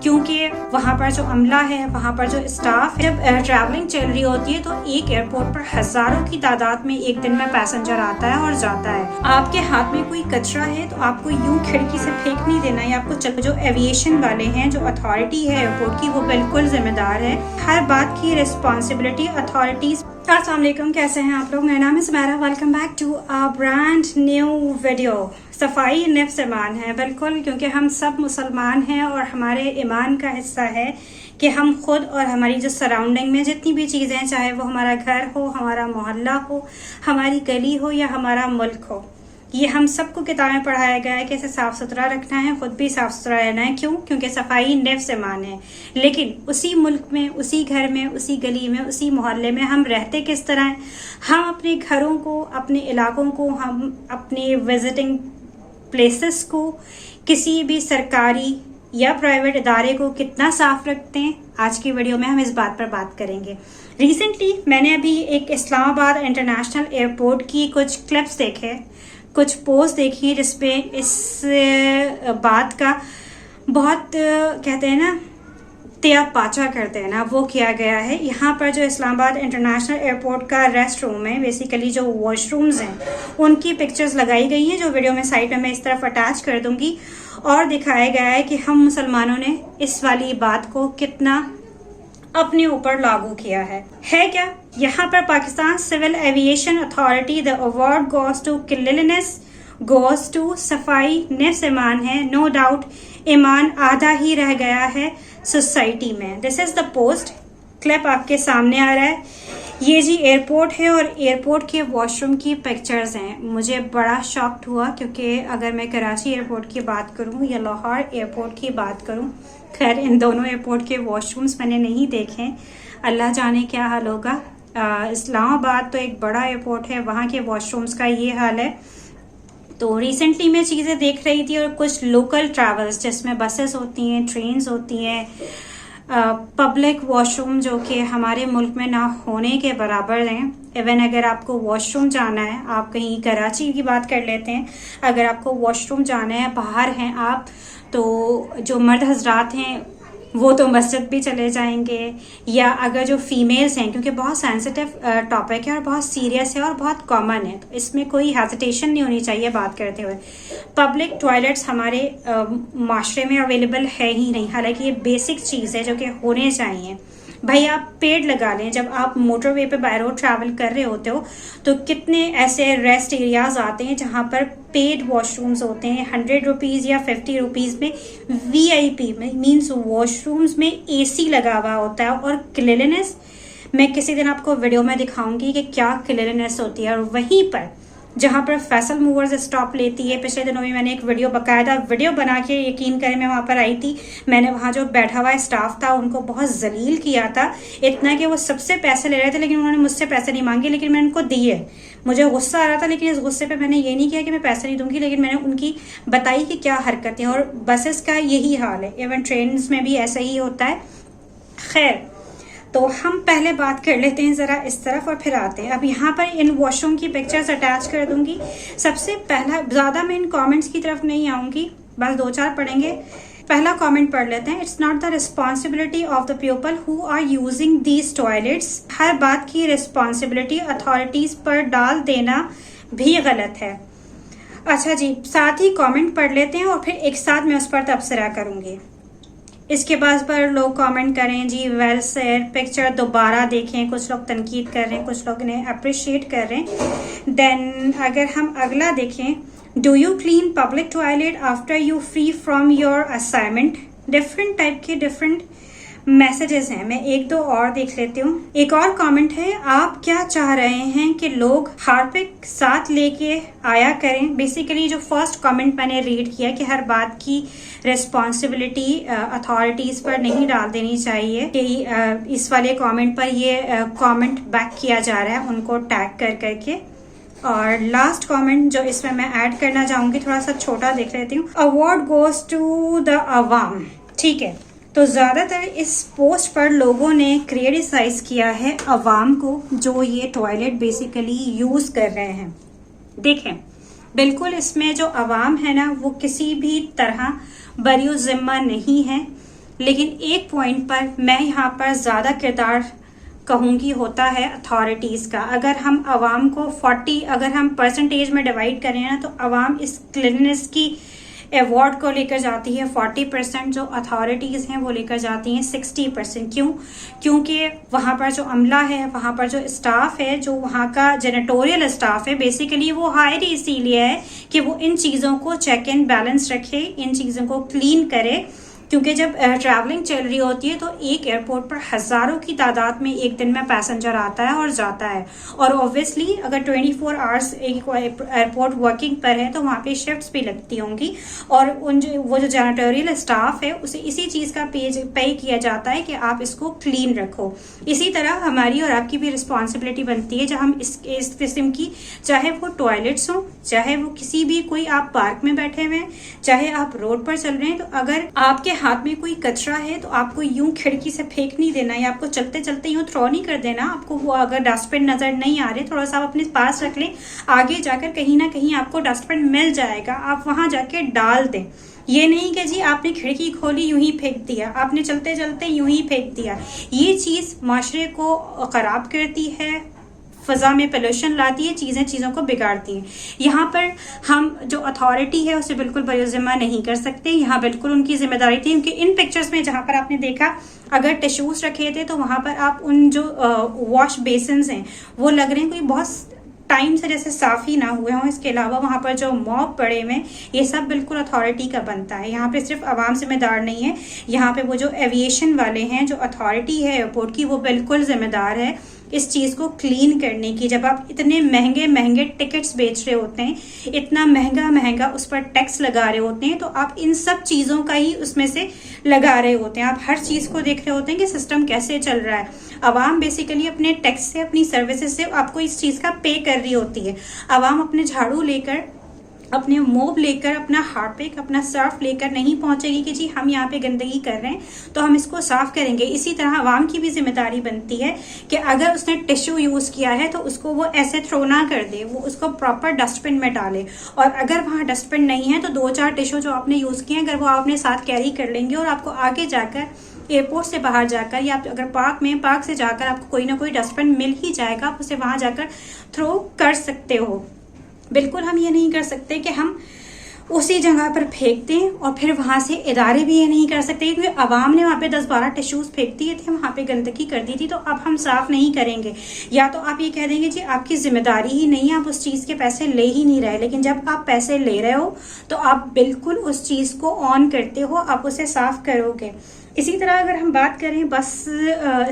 क्योंकि वहाँ पर जो अमला है, वहाँ पर जो स्टाफ है, जब ट्रैवलिंग चल रही होती है तो एक एयरपोर्ट पर हज़ारों की तादाद में एक दिन में पैसेंजर आता है और जाता है। आपके हाथ में कोई कचरा है तो आपको यूं खिड़की से फेंक नहीं देना है आपको। जो एविएशन वाले हैं, जो अथॉरिटी है एयरपोर्ट की, वो बिल्कुल जिम्मेदार है। हर बात की रिस्पॉन्सिबिलिटी अथॉरिटीज। अस्सलाम वालेकुम, कैसे हैं आप लोग? मेरा नाम है Sumera. Welcome back to a brand new video. सफाई निफ्स ईमान है, बिल्कुल, क्योंकि हम सब मुसलमान हैं और हमारे ईमान का हिस्सा है कि हम खुद और हमारी जो सराउंडिंग में जितनी भी चीज़ें, चाहे वो हमारा घर हो, हमारा मोहल्ला हो, हमारी गली हो या हमारा मुल्क हो, ये हम सबको किताबें पढ़ाया गया है कि इसे साफ़ सुथरा रखना है, खुद भी साफ़ सुथरा रहना है। क्यों? क्योंकि सफाई निफ्स ईमान है। लेकिन उसी मुल्क में, उसी घर में, उसी गली में, उसी मोहल्ले में हम रहते किस तरह हैं? हम अपने घरों को, अपने इलाकों को, हम अपने विजिटिंग प्लेसेस को, किसी भी सरकारी या प्राइवेट इदारे को कितना साफ रखते हैं? आज की वीडियो में हम इस बात पर बात करेंगे। रिसेंटली मैंने अभी एक इस्लामाबाद इंटरनेशनल एयरपोर्ट की कुछ क्लिप्स देखे, कुछ पोस्ट देखी, जिसपे इस बात का बहुत कहते हैं ना, त्या पाचा करते हैं ना, वो किया गया है। यहाँ पर जो इस्लामाबाद इंटरनेशनल एयरपोर्ट का रेस्ट रूम है, बेसिकली जो वॉशरूम्स हैं, उनकी पिक्चर्स लगाई गई हैं, जो वीडियो में साइड में मैं इस तरफ अटैच कर दूंगी। और दिखाया गया है कि हम मुसलमानों ने इस वाली बात को कितना अपने ऊपर लागू किया है क्या? यहाँ पर Pakistan civil aviation authority, the award goes to cleanliness, goes to सफाई निफ्स ईमान है। नो डाउट ईमान आधा ही रह गया है सोसाइटी में। This is the post clip आपके सामने आ रहा है। ये जी एयरपोर्ट है और एयरपोर्ट के वॉशरूम की पिक्चर्स हैं। मुझे बड़ा शॉक्ड हुआ, क्योंकि अगर मैं कराची एयरपोर्ट की बात करूं या लाहौर एयरपोर्ट की बात करूं, खैर इन दोनों एयरपोर्ट के वॉशरूम्स मैंने नहीं देखे, अल्लाह जाने क्या हाल होगा। इस्लामाबाद तो एक बड़ा एयरपोर्ट है, वहाँ के वॉशरूम्स का ये हाल है। तो रिसेंटली मैं चीज़ें देख रही थी और कुछ लोकल ट्रैवल्स जिसमें बसेस होती हैं, ट्रेन्स होती हैं, पब्लिक वॉशरूम जो कि हमारे मुल्क में ना होने के बराबर हैं। इवन अगर आपको वॉशरूम जाना है, आप कहीं कराची की बात कर लेते हैं, अगर आपको वॉशरूम जाना है, बाहर हैं आप, तो जो मर्द हजरात हैं वो तो मस्जिद भी चले जाएंगे, या अगर जो फीमेल्स हैं, क्योंकि बहुत सेंसिटिव टॉपिक है और बहुत सीरियस है और बहुत कॉमन है, तो इसमें कोई हेजिटेशन नहीं होनी चाहिए बात करते हुए। पब्लिक टॉयलेट्स हमारे माशरे में अवेलेबल है ही नहीं, हालांकि ये बेसिक चीज़ है जो कि होने चाहिए। भाई आप पेड़ लगा लें। जब आप मोटरवे पे बाय रोड ट्रैवल कर रहे होते हो तो कितने ऐसे रेस्ट एरियाज आते हैं जहाँ पर पेड वॉशरूम्स होते हैं, 100 रुपीज़ या 50 रुपीज़ में। VIP में मीन्स वॉशरूम्स में AC लगा हुआ होता है। और क्लीनलीनेस, मैं किसी दिन आपको वीडियो में दिखाऊंगी कि क्या क्लीनलीनेस होती है। और वहीं पर जहाँ पर फैसल मूवर्स स्टॉप लेती है, पिछले दिनों में मैंने एक वीडियो, बाकायदा वीडियो बना के, यकीन करें मैं वहाँ पर आई थी, मैंने वहाँ जो बैठा हुआ स्टाफ था उनको बहुत जलील किया था, इतना कि वो सबसे पैसे ले रहे थे, लेकिन उन्होंने मुझसे पैसे नहीं मांगे, लेकिन मैंने उनको दिए। मुझे गुस्सा आ रहा था, लेकिन इस गुस्से पे मैंने ये नहीं किया कि मैं पैसे नहीं दूंगी, लेकिन मैंने उनकी बताई कि क्या हरकतें। और बसेस का यही हाल है, इवन ट्रेन में भी ऐसा ही होता है। खैर, तो हम पहले बात कर लेते हैं ज़रा इस तरफ और फिर आते हैं। अब यहाँ पर इन वॉशरूम की पिक्चर्स अटैच कर दूंगी। सबसे पहला, ज़्यादा मैं इन कमेंट्स की तरफ नहीं आऊँगी, बस 2-4 पढ़ेंगे। पहला कमेंट पढ़ लेते हैं। It's not the responsibility of the people who are using these toilets. हर बात की रिस्पॉन्सिबिलिटी अथॉरिटीज़ पर डाल देना भी गलत है। अच्छा जी, साथ ही कमेंट पढ़ लेते हैं और फिर एक साथ मैं उस पर तबसरा करूँगी। इसके बाद पर लोग कमेंट करें जी वेल सेड, पिक्चर दोबारा देखें, कुछ लोग तनकीद कर रहे हैं, कुछ लोग इन्हें अप्रिशिएट कर रहे हैं। देन अगर हम अगला देखें, do you clean public toilet after you free from your assignment. Different type के डिफरेंट मैसेजेस हैं। मैं 1-2 और देख लेती हूँ। एक और कमेंट है, आप क्या चाह रहे हैं कि लोग हार्पिक साथ लेके आया करें। बेसिकली जो फर्स्ट कमेंट मैंने रीड किया कि हर बात की रिस्पॉन्सिबिलिटी अथॉरिटीज़ पर नहीं डाल देनी चाहिए, कि इस वाले कमेंट पर ये कमेंट बैक किया जा रहा है उनको टैग कर करके। और लास्ट कमेंट जो इसमें मैं ऐड करना चाहूँगी, थोड़ा सा छोटा देख लेती हूँ। अवार्ड गोज टू द अवाम। ठीक है, तो ज़्यादातर इस पोस्ट पर लोगों ने क्रिटिसाइज किया है अवाम को, जो ये टॉयलेट बेसिकली यूज़ कर रहे हैं। देखें, बिल्कुल इसमें जो अवाम है ना, वो किसी भी तरह बरियो ज़िम्मा नहीं है। लेकिन एक पॉइंट पर मैं यहाँ पर ज़्यादा किरदार कहूँगी होता है अथॉरिटीज़ का। अगर हम आवाम को 40 अगर हम परसेंटेज में डिवाइड करें ना, तो आवाम इस क्लीननेस की अवार्ड को लेकर जाती है 40%, जो अथॉरिटीज़ हैं वो लेकर जाती हैं 60%। क्यों? क्योंकि वहाँ पर जो अमला है, वहाँ पर जो स्टाफ है, जो वहाँ का जेनेटोरियल स्टाफ है, बेसिकली वो हायर इसीलिए है कि वो इन चीज़ों को चेक एंड बैलेंस रखे, इन चीज़ों को क्लीन करे। क्योंकि जब ट्रैवलिंग चल रही होती है तो एक एयरपोर्ट पर हज़ारों की तादाद में एक दिन में पैसेंजर आता है और जाता है, और ऑब्वियसली अगर 24 आवर्स एक एयरपोर्ट वर्किंग पर है तो वहाँ पे शिफ्ट्स भी लगती होंगी, और वो जो जैनिटोरियल स्टाफ है उसे इसी चीज़ का पे किया जाता है कि आप इसको क्लीन रखो। इसी तरह हमारी और आपकी भी रिस्पॉन्सिबिलिटी बनती है जब हम इस किस्म की, चाहे वो टॉयलेट्स हों, चाहे वो किसी भी कोई आप पार्क में बैठे हुए हैं, चाहे आप रोड पर चल रहे हैं, तो अगर आपके हाथ में कोई कचरा है तो आपको यूं खिड़की से फेंक नहीं देना, या आपको चलते चलते यूं थ्रो नहीं कर देना। आपको वो अगर डस्टबिन नजर नहीं आ रहे, थोड़ा सा आप अपने पास रख लें, आगे जाकर कहीं ना कहीं आपको डस्टबिन मिल जाएगा, आप वहां जाके डाल दें। ये नहीं कि जी आपने खिड़की खोली यूं ही फेंक दिया, आपने चलते चलते यूं ही फेंक दिया। ये चीज़ माशरे को ख़राब करती है, फ़ज़ा में पोल्यूशन लाती है, चीज़ों को बिगाड़ती हैं। यहाँ पर हम जो अथॉरिटी है उसे बिल्कुल बरज़िम्मा नहीं कर सकते, यहाँ बिल्कुल उनकी जिम्मेदारी थी। क्योंकि इन पिक्चर्स में जहाँ पर आपने देखा अगर टिश्यूज़ रखे थे तो वहाँ पर आप उन जो वॉश बेसिन्स हैं वो लग रहे हैं कोई बहुत टाइम से जैसे साफ ही ना हुए हों। इसके अलावा वहाँ पर जो मॉब पड़े हुए, ये सब बिल्कुल अथॉरिटी का बनता है। यहाँ पे सिर्फ आवाम जिम्मेदार नहीं है, यहाँ पे वो जो एविएशन वाले हैं, जो अथॉरिटी है एयरपोर्ट की, वो बिल्कुल जिम्मेदार है इस चीज़ को क्लीन करने की। जब आप इतने महंगे महंगे टिकट्स बेच रहे होते हैं, इतना महंगा महंगा उस पर टैक्स लगा रहे होते हैं, तो आप इन सब चीज़ों का ही उसमें से लगा रहे होते हैं। आप हर चीज़ को देख रहे होते हैं कि सिस्टम कैसे चल रहा है। आवाम बेसिकली अपने टैक्स से, अपनी सर्विसेज से आपको इस चीज़ का पे कर रही होती है। आवाम अपने झाड़ू लेकर, अपने मोब लेकर, अपना हार्पिक, अपना सर्फ लेकर नहीं पहुंचेगी कि जी हम यहाँ पे गंदगी कर रहे हैं तो हम इसको साफ करेंगे। इसी तरह आवाम की भी जिम्मेदारी बनती है कि अगर उसने टिश्यू यूज़ किया है तो उसको वो ऐसे थ्रो ना कर दे, वो उसको प्रॉपर डस्टबिन में डाले। और अगर वहाँ डस्टबिन नहीं है तो 2-4 टिश्यू जो आपने यूज़ किए हैं, अगर वो आपने साथ कैरी कर लेंगे और आपको आगे जाकर एयरपोर्ट से बाहर जाकर, या अगर पार्क से जाकर आपको कोई ना कोई डस्टबिन मिल ही जाएगा, आप उसे वहाँ जाकर थ्रो कर सकते हो। बिल्कुल हम ये नहीं कर सकते कि हम उसी जगह पर फेंक दें, और फिर वहाँ से इदारे भी ये नहीं कर सकते क्योंकि आवाम ने वहाँ पे 10-12 टिश्यूज़ फेंक दिए थे, वहाँ पे गंदगी कर दी थी, तो अब हम साफ़ नहीं करेंगे। या तो आप ये कह देंगे जी आपकी जिम्मेदारी ही नहीं है, आप उस चीज़ के पैसे ले ही नहीं रहे। लेकिन जब आप पैसे ले रहे हो तो आप बिल्कुल उस चीज़ को ऑन करते हो, आप उसे साफ़ करोगे। इसी तरह अगर हम बात करें बस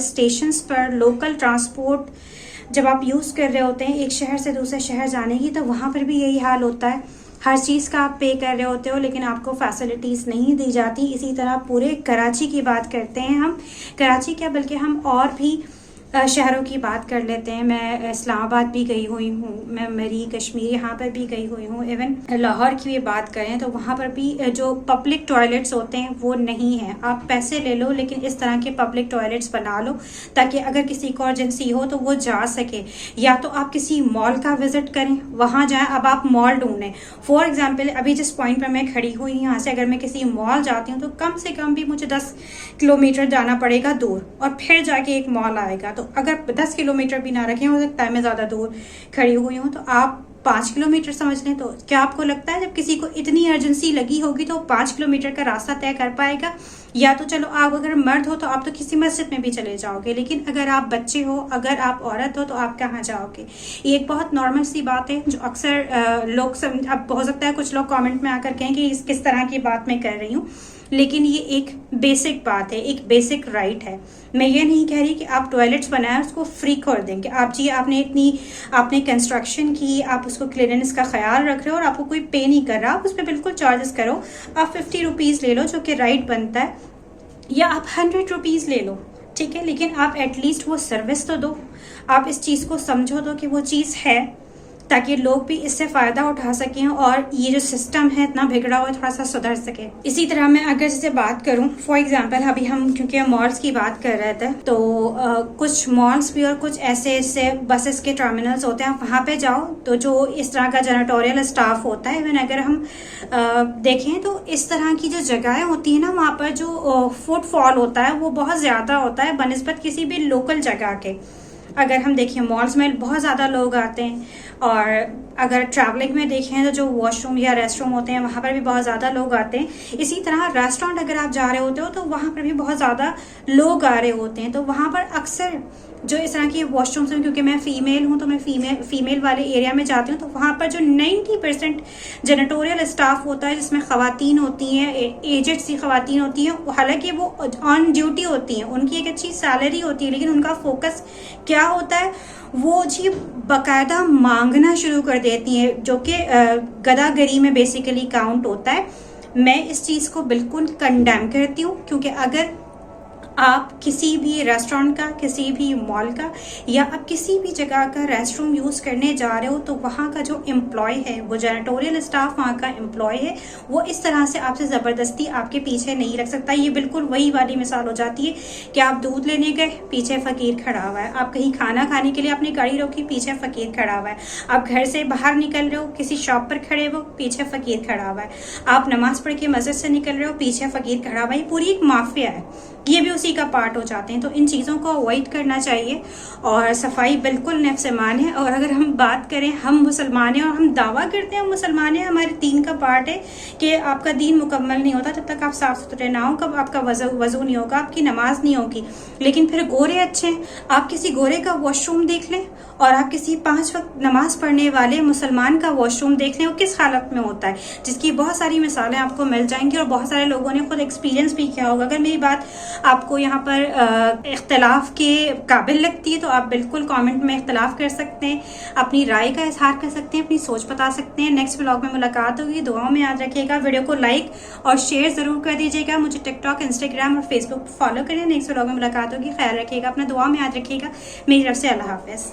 स्टेशंस पर लोकल ट्रांसपोर्ट जब आप यूज़ कर रहे होते हैं एक शहर से दूसरे शहर जाने की, तो वहाँ पर भी यही हाल होता है। हर चीज़ का आप पे कर रहे होते हो लेकिन आपको फैसिलिटीज़ नहीं दी जाती। इसी तरह पूरे कराची की बात करते हैं हम, कराची क्या बल्कि हम और भी शहरों की बात कर लेते हैं। मैं इस्लामाबाद भी गई हुई हूँ, मैं मरी कश्मीर यहाँ पर भी गई हुई हूँ। इवन लाहौर की भी बात करें तो वहाँ पर भी जो पब्लिक टॉयलेट्स होते हैं वो नहीं है। आप पैसे ले लो लेकिन इस तरह के पब्लिक टॉयलेट्स बना लो ताकि अगर किसी को अर्जेंसी हो तो वो जा सके। या तो आप किसी मॉल का विज़िट करें, वहाँ जाएँ। अब आप मॉल ढूंढें, फॉर एग्ज़ाम्पल अभी जिस पॉइंट पर मैं खड़ी हुई यहाँ से अगर मैं किसी मॉल जाती हूँ तो कम से कम भी मुझे 10 किलोमीटर जाना पड़ेगा दूर, और फिर जाके एक मॉल आएगा। तो अगर 10 किलोमीटर भी ना रखें, हो सकता है मैं ज़्यादा दूर खड़ी हुई हूँ, तो आप 5 किलोमीटर समझ लें। तो क्या आपको लगता है जब किसी को इतनी अर्जेंसी लगी होगी तो 5 किलोमीटर का रास्ता तय कर पाएगा? या तो चलो आप अगर मर्द हो तो आप तो किसी मस्जिद में भी चले जाओगे, लेकिन अगर आप बच्चे हो, अगर आप औरत हो तो आप कहाँ जाओगे? ये एक बहुत नॉर्मल सी बात है जो अक्सर लोग अब हो सकता है कुछ लोग कमेंट में आकर कहें कि किस तरह की बात मैं कर रही हूँ, लेकिन ये एक बेसिक बात है, एक बेसिक राइट है। मैं ये नहीं कह रही कि आप टॉयलेट्स बनाएं उसको फ्री कर देंगे। आप जी आपने कंस्ट्रक्शन की, आप उसको क्लीननेस का ख्याल रख रहे हो और आपको कोई पे नहीं कर रहा, आप उस पर बिल्कुल चार्जेस करो। आप 50 रुपीज़ ले लो जो कि राइट बनता है, या आप 100 रुपीज़ ले लो, ठीक है, लेकिन आप एटलीस्ट वो सर्विस तो दो। आप इस चीज़ को समझो दो कि वो चीज़ है, ताकि लोग भी इससे फ़ायदा उठा सकें और ये जो सिस्टम है इतना बिगड़ा हुआ थोड़ा सा सुधर सके। इसी तरह मैं अगर जैसे बात करूं, फॉर एग्जांपल अभी हम क्योंकि मॉल्स की बात कर रहे थे, तो कुछ मॉल्स भी और कुछ ऐसे बसेस के टर्मिनल्स होते हैं, वहाँ पे जाओ तो जो इस तरह का जनाटोरियल स्टाफ होता है, इवन अगर हम देखें तो इस तरह की जो जगहें होती है ना, वहाँ पर जो फुटफॉल होता है वो बहुत ज़्यादा होता है बनिस्बत किसी भी लोकल जगह के। अगर हम देखें मॉल्स में बहुत ज़्यादा लोग आते हैं, और अगर ट्रैवलिंग में देखें तो जो वॉशरूम या रेस्टरूम होते हैं वहाँ पर भी बहुत ज़्यादा लोग आते हैं। इसी तरह रेस्टोरेंट अगर आप जा रहे होते हो तो वहाँ पर भी बहुत ज़्यादा लोग आ रहे होते हैं। तो वहाँ पर अक्सर जो इस तरह की वॉशरूम्स हैं, क्योंकि मैं फ़ीमेल हूँ तो मैं फ़ीमेल वाले एरिया में जाती हूँ, तो वहाँ पर जो 90% जेनेटोरियल स्टाफ होता है जिसमें ख़वातीन होती हैं, एजेड सी ख़वातीन होती हैं, हालांकि वो ऑन ड्यूटी होती हैं, उनकी एक अच्छी सैलरी होती है, लेकिन उनका फोकस क्या होता है, वो जी बाकायदा मांगना शुरू कर देती हैं, जो कि गदागरी में बेसिकली काउंट होता है। मैं इस चीज़ को बिल्कुल कंडेम करती हूँ, क्योंकि अगर आप किसी भी रेस्टोरेंट का, किसी भी मॉल का या आप किसी भी जगह का रेस्टरूम यूज़ करने जा रहे हो, तो वहाँ का जो एम्प्लॉय है, वो जेनेटोरियल स्टाफ वहाँ का एम्प्लॉय है, वो इस तरह से आपसे ज़बरदस्ती आपके पीछे नहीं रख सकता। ये बिल्कुल वही वाली मिसाल हो जाती है कि आप दूध लेने गए, पीछे फ़कीर खड़ा हुआ है, आप कहीं खाना खाने के लिए अपनी गाड़ी रोकी, पीछे फ़कीर खड़ा हुआ है, आप घर से बाहर निकल रहे हो, किसी शॉप पर खड़े हो, पीछे फ़कीर खड़ा हुआ है, आप नमाज़ पढ़ के मस्जिद से निकल रहे हो, पीछे फ़कीर खड़ा हुआ है। ये पूरी एक माफिया है, ये भी उसी का पार्ट हो जाते हैं। तो इन चीज़ों को अवॉइड करना चाहिए, और सफाई बिल्कुल नफ्स-ए-मान है। और अगर हम बात करें, हम मुसलमान हैं और हम दावा करते हैं हम मुसलमान हैं, हमारे दीन का पार्ट है कि आपका दीन मुकम्मल नहीं होता जब तक आप साफ़ सुथरे ना हो, कब आपका वज़ू नहीं होगा, आपकी नमाज नहीं होगी। लेकिन फिर गोरे अच्छे हैं, आप किसी गोरे का वॉशरूम देख लें और आप किसी 5 वक्त नमाज पढ़ने वाले मुसलमान का वॉशरूम देख लें, वो किस हालत में होता है, जिसकी बहुत सारी मिसालें आपको मिल जाएंगी और बहुत सारे लोगों ने खुद एक्सपीरियंस भी किया होगा। अगर मेरी बात आपको यहाँ पर इख्तलाफ के काबिल लगती है तो आप बिल्कुल कमेंट में इख्तलाफ कर सकते हैं, अपनी राय का इजहार कर सकते हैं, अपनी सोच बता सकते हैं। नेक्स्ट व्लॉग में मुलाकात होगी, दुआओं में याद रखिएगा। वीडियो को लाइक और शेयर ज़रूर कर दीजिएगा। मुझे टिकटॉक, इंस्टाग्राम और फेसबुक पर फॉलो करें। नेक्स्ट व्लॉग में मुलाकात होगी, ख्याल रखिएगा अपना, दुआ में याद रखिएगा। मेरी तरफ से अल्लाह हाफ़िज़।